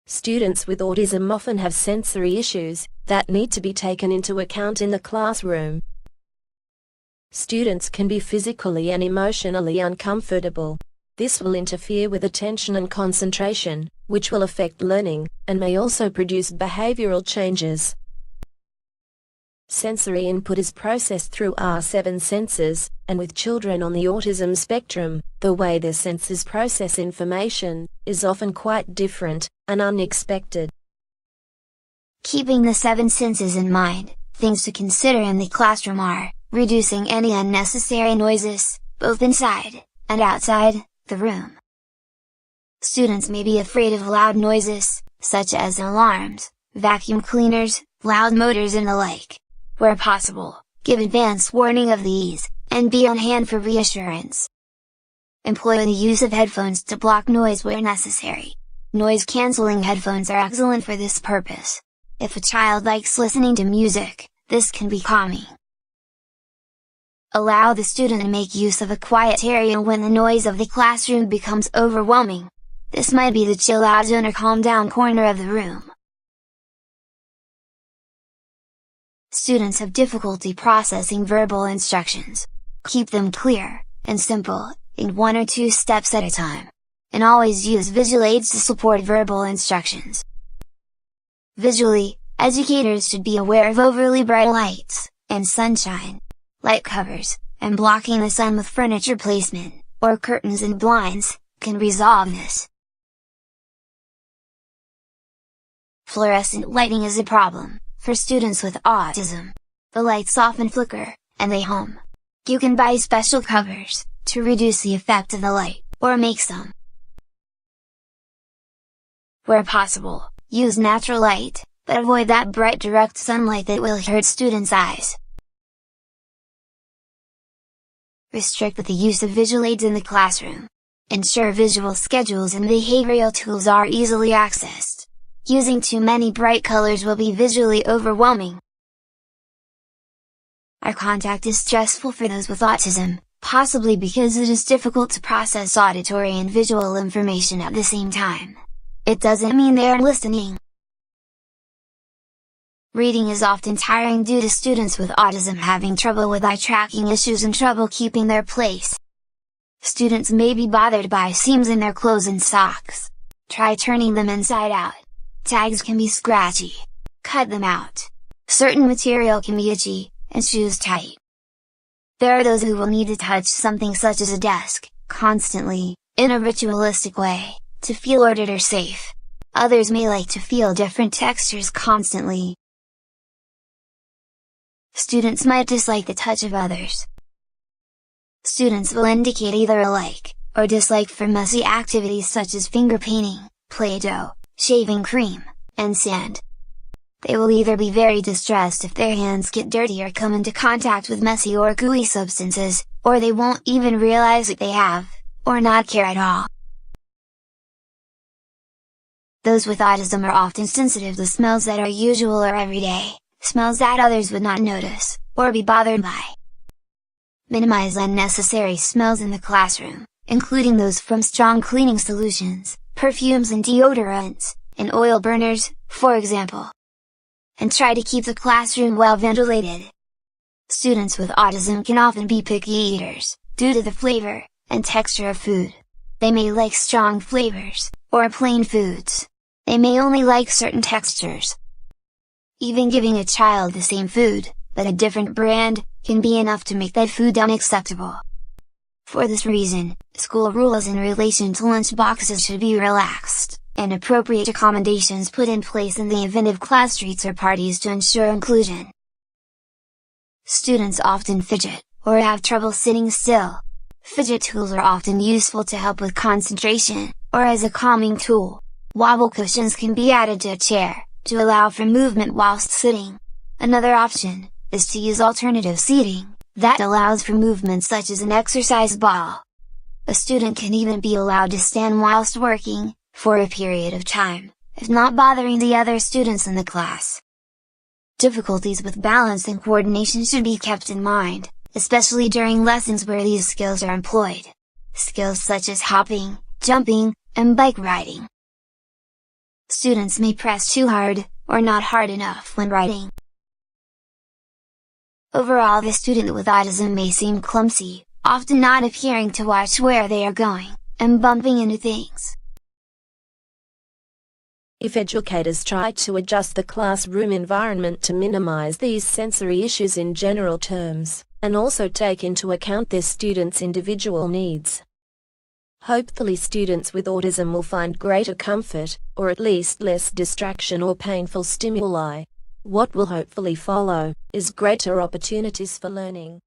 Students with autism often have sensory issues that need to be taken into account in the classroom. Students can be physically and emotionally uncomfortable. This will interfere with attention and concentration, which will affect learning, and may also produce behavioral changes. Sensory input is processed through our 7 senses, and with children on the autism spectrum, the way their senses process information is often quite different and unexpected. Keeping the 7 senses in mind, things to consider in the classroom are reducing any unnecessary noises, both inside and outside the room. Students may be afraid of loud noises, such as alarms, vacuum cleaners, loud motors and the like. Where possible, give advance warning of these, and be on hand for reassurance. Employ the use of headphones to block noise where necessary. Noise-canceling headphones are excellent for this purpose. If a child likes listening to music, this can be calming. Allow the student to make use of a quiet area when the noise of the classroom becomes overwhelming. This might be the chill out zone or calm down corner of the room. Students have difficulty processing verbal instructions. Keep them clear and simple, in 1 or 2 steps at a time. And always use visual aids to support verbal instructions. Visually, educators should be aware of overly bright lights, and sunshine, light covers, and blocking the sun with furniture placement, or curtains and blinds, can resolve this. Fluorescent lighting is a problem for students with autism. The lights often flicker, and they hum. You can buy special covers to reduce the effect of the light, or make some. Where possible, use natural light, but avoid that bright direct sunlight that will hurt students' eyes. Restrict the use of visual aids in the classroom. Ensure visual schedules and behavioral tools are easily accessed. Using too many bright colors will be visually overwhelming. Eye contact is stressful for those with autism, possibly because it is difficult to process auditory and visual information at the same time. It doesn't mean they are listening. Reading is often tiring due to students with autism having trouble with eye tracking issues and trouble keeping their place. Students may be bothered by seams in their clothes and socks. Try turning them inside out. Tags can be scratchy. Cut them out. Certain material can be itchy, and shoes tight. There are those who will need to touch something such as a desk, constantly, in a ritualistic way, to feel ordered or safe. Others may like to feel different textures constantly. Students might dislike the touch of others. Students will indicate either a like, or dislike for messy activities such as finger painting, Play-Doh, shaving cream, and sand. They will either be very distressed if their hands get dirty or come into contact with messy or gooey substances, or they won't even realize that they have, or not care at all. Those with autism are often sensitive to smells that are usual or everyday, smells that others would not notice, or be bothered by. Minimize unnecessary smells in the classroom, including those from strong cleaning solutions, perfumes and deodorants, and oil burners, for example. And try to keep the classroom well ventilated. Students with autism can often be picky eaters, due to the flavor and texture of food. They may like strong flavors, or plain foods. They may only like certain textures. Even giving a child the same food, but a different brand, can be enough to make that food unacceptable. For this reason, school rules in relation to lunch boxes should be relaxed, and appropriate accommodations put in place in the event of class treats or parties to ensure inclusion. Students often fidget, or have trouble sitting still. Fidget tools are often useful to help with concentration, or as a calming tool. Wobble cushions can be added to a chair, to allow for movement whilst sitting. Another option is to use alternative seating, that allows for movement such as an exercise ball. A student can even be allowed to stand whilst working, for a period of time, if not bothering the other students in the class. Difficulties with balance and coordination should be kept in mind, especially during lessons where these skills are employed. Skills such as hopping, jumping, and bike riding. Students may press too hard, or not hard enough when writing. Overall, the student with autism may seem clumsy, often not appearing to watch where they are going, and bumping into things. If educators try to adjust the classroom environment to minimize these sensory issues in general terms, and also take into account their students' individual needs, hopefully students with autism will find greater comfort, or at least less distraction or painful stimuli. What will hopefully follow is greater opportunities for learning.